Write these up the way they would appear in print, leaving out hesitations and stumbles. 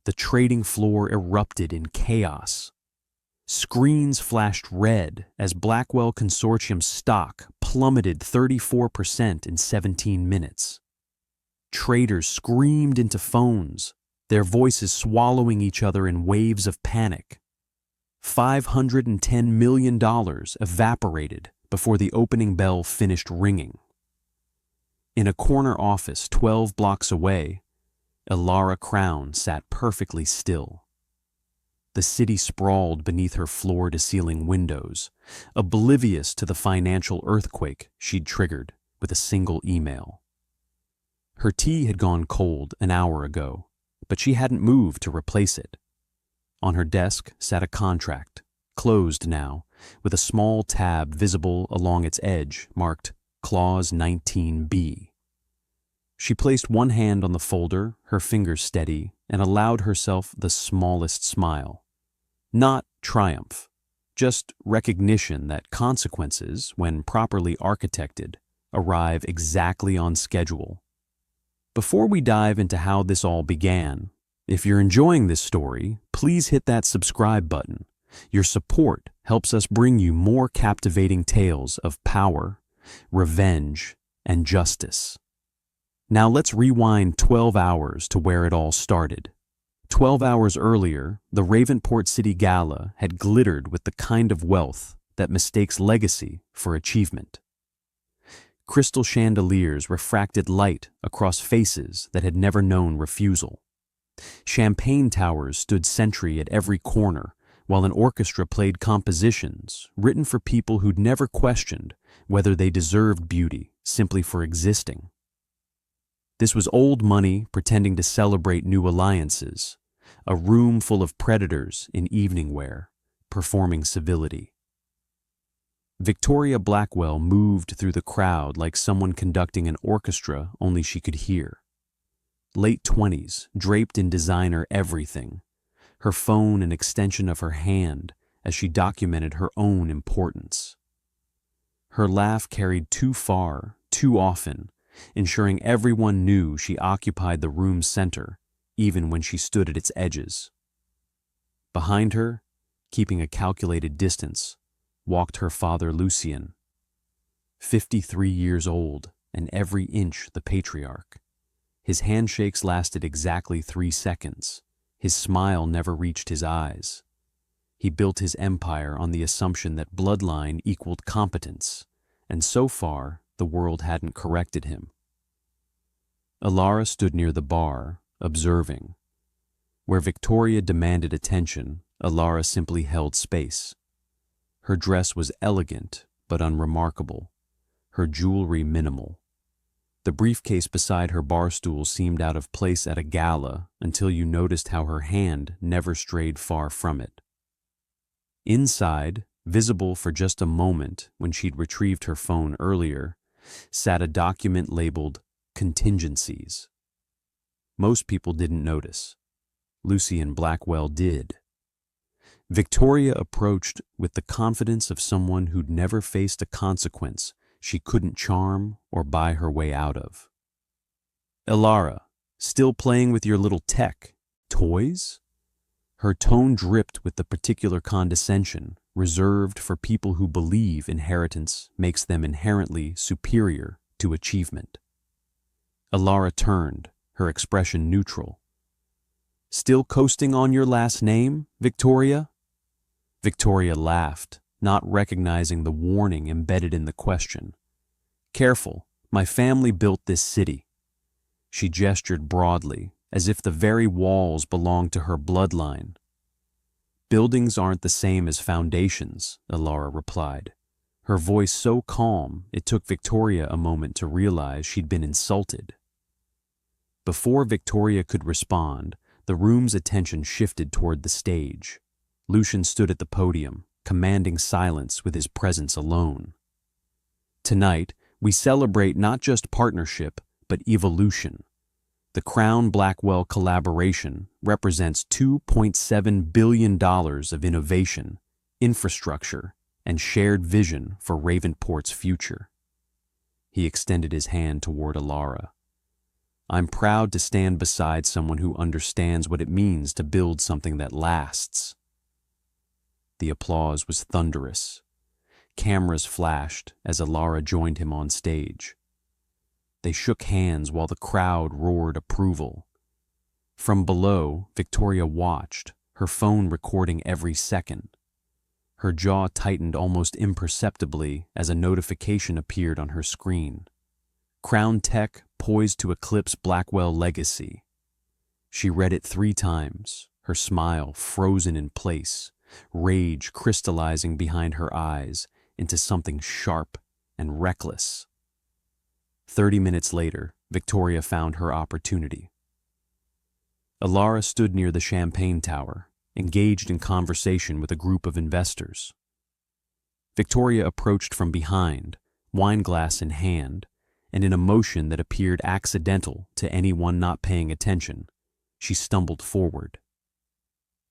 the trading floor erupted in chaos. Screens flashed red as Blackwell Consortium stock plummeted 34% in 17 minutes. Traders screamed into phones, their voices swallowing each other in waves of panic. $510 million evaporated before the opening bell finished ringing. In a corner office 12 blocks away, Elara Crowne sat perfectly still. The city sprawled beneath her floor-to-ceiling windows, oblivious to the financial earthquake she'd triggered with a single email. Her tea had gone cold an hour ago, but she hadn't moved to replace it. On her desk sat a contract, closed now, with a small tab visible along its edge marked Clause 19B. She placed one hand on the folder, her fingers steady, and allowed herself the smallest smile. Not triumph, just recognition that consequences, when properly architected, arrive exactly on schedule. Before we dive into how this all began, if you're enjoying this story, please hit that subscribe button. Your support helps us bring you more captivating tales of power, revenge, and justice. Now let's rewind 12 hours to where it all started. 12 hours earlier, the Ravenport City Gala had glittered with the kind of wealth that mistakes legacy for achievement. Crystal chandeliers refracted light across faces that had never known refusal. Champagne towers stood sentry at every corner, while an orchestra played compositions written for people who'd never questioned whether they deserved beauty simply for existing. This was old money pretending to celebrate new alliances, a room full of predators in evening wear, performing civility. Victoria Blackwell moved through the crowd like someone conducting an orchestra only she could hear. Late 20s, draped in designer everything, her phone an extension of her hand as she documented her own importance. Her laugh carried too far, too often, ensuring everyone knew she occupied the room's center, even when she stood at its edges. Behind her, keeping a calculated distance, walked her father Lucien, 53 years old and every inch the patriarch. His handshakes lasted exactly 3 seconds. His smile never reached his eyes. He built his empire on the assumption that bloodline equaled competence, and so far, the world hadn't corrected him. Elara stood near the bar, observing. Where Victoria demanded attention, Elara simply held space. Her dress was elegant but unremarkable, her jewelry minimal. The briefcase beside her bar stool seemed out of place at a gala until you noticed how her hand never strayed far from it. Inside, visible for just a moment when she'd retrieved her phone earlier, sat a document labeled Contingencies. Most people didn't notice. Lucien Blackwell did. Victoria approached with the confidence of someone who'd never faced a consequence she couldn't charm or buy her way out of. Elara, still playing with your little tech, toys? Her tone dripped with the particular condescension reserved for people who believe inheritance makes them inherently superior to achievement. Elara turned, her expression neutral. Still coasting on your last name, Victoria? Victoria laughed, not recognizing the warning embedded in the question. Careful, my family built this city. She gestured broadly, as if the very walls belonged to her bloodline. Buildings aren't the same as foundations, Elara replied, her voice so calm it took Victoria a moment to realize she'd been insulted. Before Victoria could respond, the room's attention shifted toward the stage. Lucien stood at the podium, commanding silence with his presence alone. Tonight, we celebrate not just partnership, but evolution. The Crowne-Blackwell collaboration represents $2.7 billion of innovation, infrastructure, and shared vision for Ravenport's future. He extended his hand toward Elara. I'm proud to stand beside someone who understands what it means to build something that lasts." The applause was thunderous. Cameras flashed as Elara joined him on stage. They shook hands while the crowd roared approval. From below, Victoria watched, her phone recording every second. Her jaw tightened almost imperceptibly as a notification appeared on her screen. Crowne Tech poised to eclipse Blackwell legacy. She read it 3 times, her smile frozen in place, rage crystallizing behind her eyes into something sharp and reckless. 30 minutes later, Victoria found her opportunity. Elara stood near the champagne tower, engaged in conversation with a group of investors. Victoria approached from behind, wineglass in hand, and in a motion that appeared accidental to anyone not paying attention, she stumbled forward.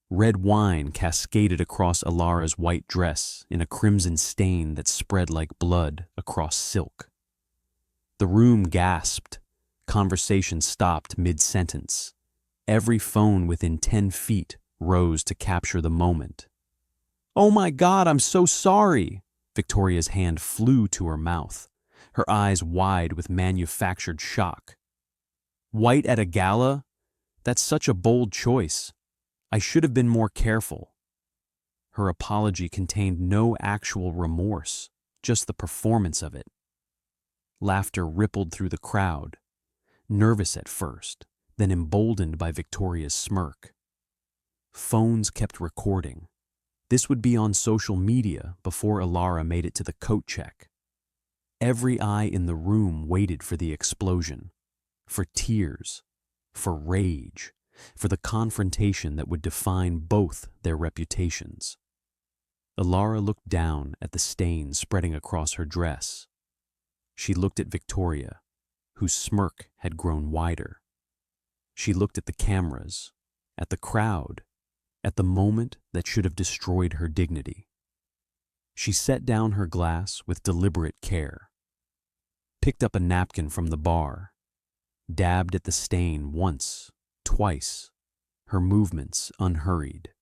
Red wine cascaded across Elara's white dress in a crimson stain that spread like blood across silk. The room gasped. Conversation stopped mid-sentence. Every phone within 10 feet rose to capture the moment. "Oh my God, I'm so sorry!" Victoria's hand flew to her mouth, her eyes wide with manufactured shock. "White at a gala? That's such a bold choice. I should have been more careful." Her apology contained no actual remorse, just the performance of it. Laughter rippled through the crowd, nervous at first, then emboldened by Victoria's smirk. Phones kept recording. This would be on social media before Elara made it to the coat check. Every eye in the room waited for the explosion, for tears, for rage, for the confrontation that would define both their reputations. Elara looked down at the stain spreading across her dress. She looked at Victoria, whose smirk had grown wider. She looked at the cameras, at the crowd, at the moment that should have destroyed her dignity. She set down her glass with deliberate care, picked up a napkin from the bar, dabbed at the stain once, twice, her movements unhurried.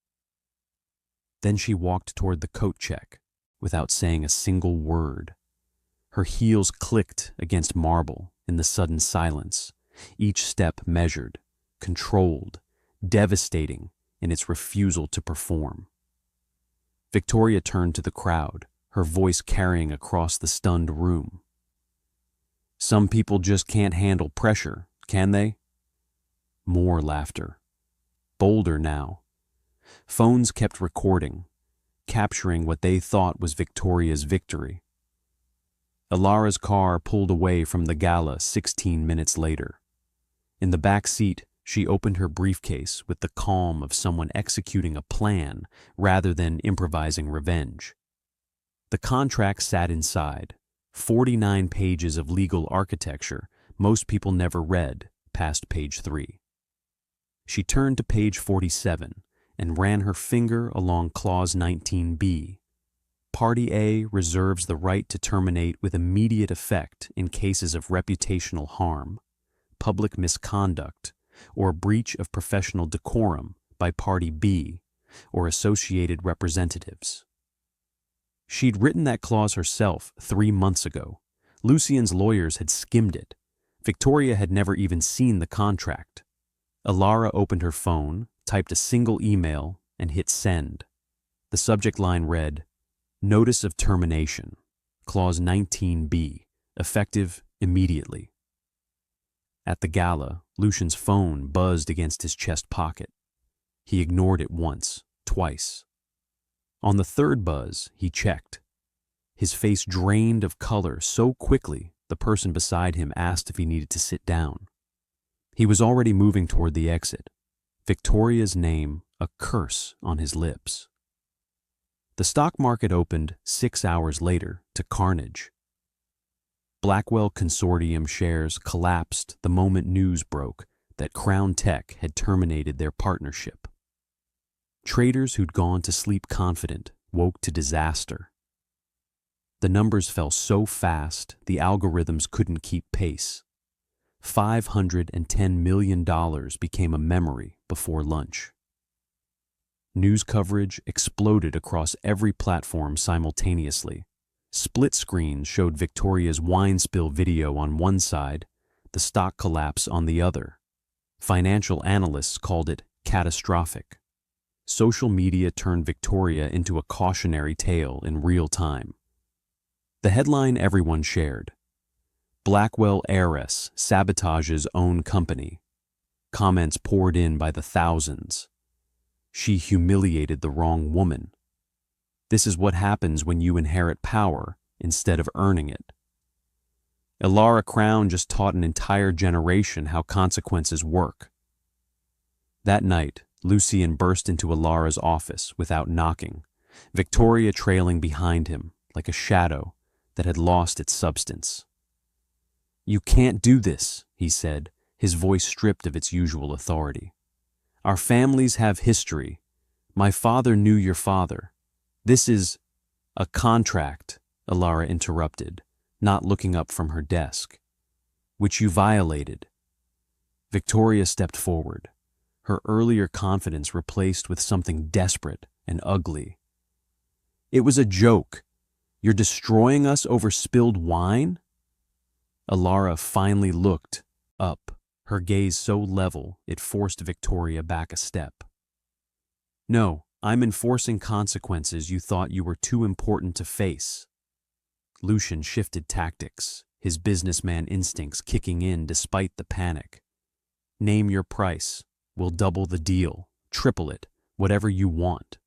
Then she walked toward the coat check without saying a single word. Her heels clicked against marble in the sudden silence, each step measured, controlled, devastating in its refusal to perform. Victoria turned to the crowd, her voice carrying across the stunned room. "Some people just can't handle pressure, can they?" More laughter. Bolder now. Phones kept recording, capturing what they thought was Victoria's victory. Elara's car pulled away from the gala 16 minutes later. In the back seat, she opened her briefcase with the calm of someone executing a plan rather than improvising revenge. The contract sat inside, 49 pages of legal architecture most people never read past page 3. She turned to page 47 and ran her finger along clause 19b. Party A reserves the right to terminate with immediate effect in cases of reputational harm, public misconduct, or breach of professional decorum by Party B or associated representatives. She'd written that clause herself 3 months ago. Lucien's lawyers had skimmed it. Victoria had never even seen the contract. Elara opened her phone, typed a single email, and hit send. The subject line read, "Notice of termination, clause 19b, effective immediately." At the gala, Lucien's phone buzzed against his chest pocket. He ignored it once, twice. On the 3rd buzz, he checked. His face drained of color so quickly the person beside him asked if he needed to sit down. He was already moving toward the exit, Victoria's name a curse on his lips. The stock market opened 6 hours later to carnage. Blackwell Consortium shares collapsed the moment news broke that Crowne Tech had terminated their partnership. Traders who'd gone to sleep confident woke to disaster. The numbers fell so fast the algorithms couldn't keep pace. $510 million became a memory before lunch. News coverage exploded across every platform simultaneously. Split screens showed Victoria's wine spill video on one side, the stock collapse on the other. Financial analysts called it catastrophic. Social media turned Victoria into a cautionary tale in real time. The headline everyone shared: Blackwell heiress sabotages own company. Comments poured in by the thousands. She humiliated the wrong woman. This is what happens when you inherit power instead of earning it. Elara Crowne just taught an entire generation how consequences work. That night, Lucien burst into Elara's office without knocking, Victoria trailing behind him like a shadow that had lost its substance. "You can't do this," he said, his voice stripped of its usual authority. "Our families have history. My father knew your father. This is a contract," Elara interrupted, not looking up from her desk, "which you violated." Victoria stepped forward, her earlier confidence replaced with something desperate and ugly. "It was a joke. You're destroying us over spilled wine?" Elara finally looked up, her gaze so level it forced Victoria back a step. "No, I'm enforcing consequences you thought you were too important to face." Lucien shifted tactics, his businessman instincts kicking in despite the panic. "Name your price. We'll double the deal, triple it, whatever you want."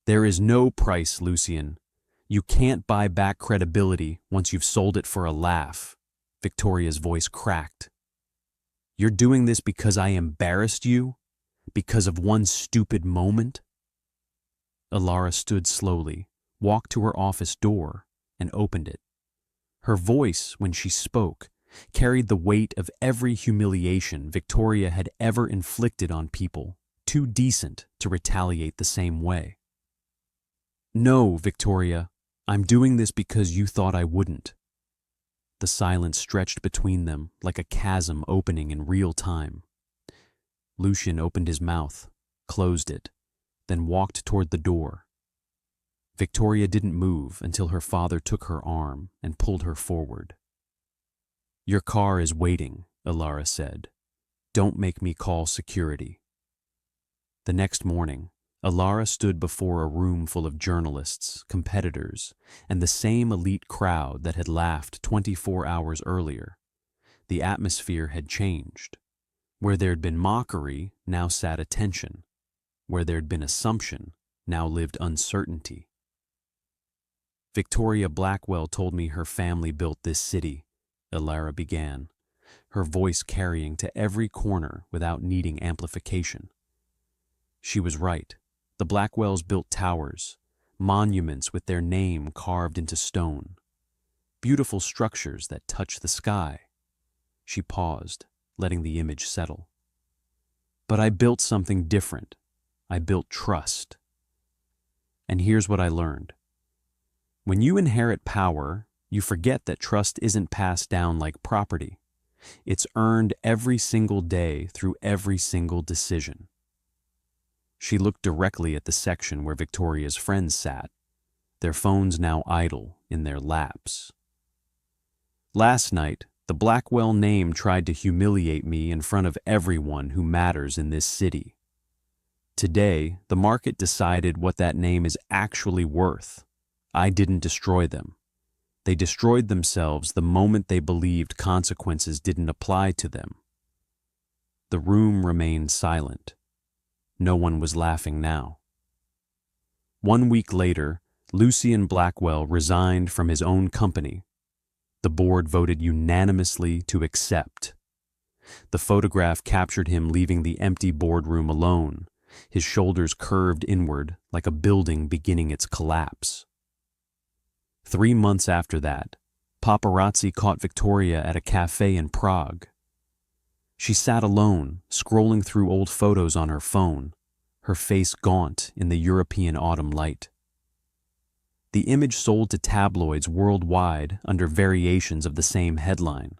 "There is no price, Lucien. You can't buy back credibility once you've sold it for a laugh." Victoria's voice cracked. "You're doing this because I embarrassed you? Because of one stupid moment?" Elara stood slowly, walked to her office door, and opened it. Her voice, when she spoke, carried the weight of every humiliation Victoria had ever inflicted on people too decent to retaliate the same way. "No, Victoria, I'm doing this because you thought I wouldn't." The silence stretched between them like a chasm opening in real time. Lucien opened his mouth, closed it, then walked toward the door. Victoria didn't move until her father took her arm and pulled her forward. "Your car is waiting," Elara said. "Don't make me call security." The next morning, Elara stood before a room full of journalists, competitors, and the same elite crowd that had laughed 24 hours earlier. The atmosphere had changed. Where there'd been mockery, now sat attention. Where there'd been assumption, now lived uncertainty. "Victoria Blackwell told me her family built this city," Elara began, her voice carrying to every corner without needing amplification. She was right. The Blackwells built towers, monuments with their name carved into stone, beautiful structures that touch the sky. She paused, letting the image settle. "But I built something different. I built trust. And here's what I learned. When you inherit power, you forget that trust isn't passed down like property. It's earned every single day through every single decision." She looked directly at the section where Victoria's friends sat, their phones now idle in their laps. "Last night, the Blackwell name tried to humiliate me in front of everyone who matters in this city. Today, the market decided what that name is actually worth. I didn't destroy them. They destroyed themselves the moment they believed consequences didn't apply to them." The room remained silent. No one was laughing now. 1 week later, Lucien Blackwell resigned from his own company. The board voted unanimously to accept. The photograph captured him leaving the empty boardroom alone, his shoulders curved inward like a building beginning its collapse. 3 months after that, paparazzi caught Victoria at a cafe in Prague. She sat alone, scrolling through old photos on her phone, her face gaunt in the European autumn light. The image sold to tabloids worldwide under variations of the same headline.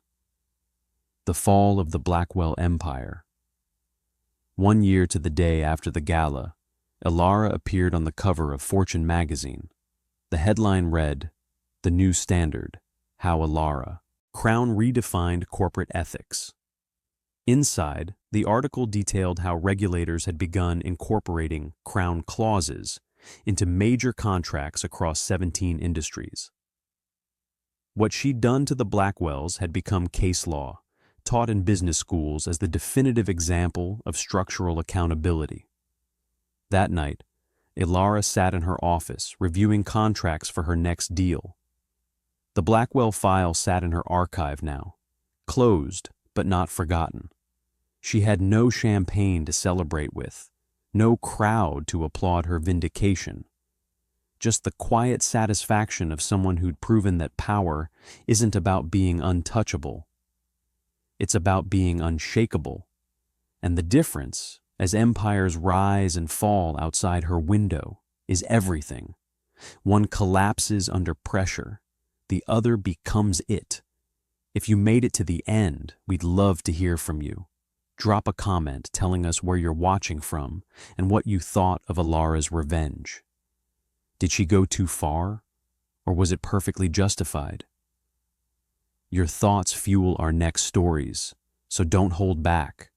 The fall of the Blackwell Empire. 1 year to the day after the gala, Elara appeared on the cover of Fortune magazine. The headline read, "The New Standard, How Elara Crowne Redefined Corporate Ethics." Inside, the article detailed how regulators had begun incorporating Crowne clauses into major contracts across 17 industries. What she'd done to the Blackwells had become case law, taught in business schools as the definitive example of structural accountability. That night, Elara sat in her office reviewing contracts for her next deal. The Blackwell file sat in her archive now, closed but not forgotten. She had no champagne to celebrate with, no crowd to applaud her vindication. Just the quiet satisfaction of someone who'd proven that power isn't about being untouchable. It's about being unshakable. And the difference, as empires rise and fall outside her window, is everything. One collapses under pressure. The other becomes it. If you made it to the end, we'd love to hear from you. Drop a comment telling us where you're watching from and what you thought of Elara's revenge. Did she go too far, or was it perfectly justified? Your thoughts fuel our next stories, so don't hold back.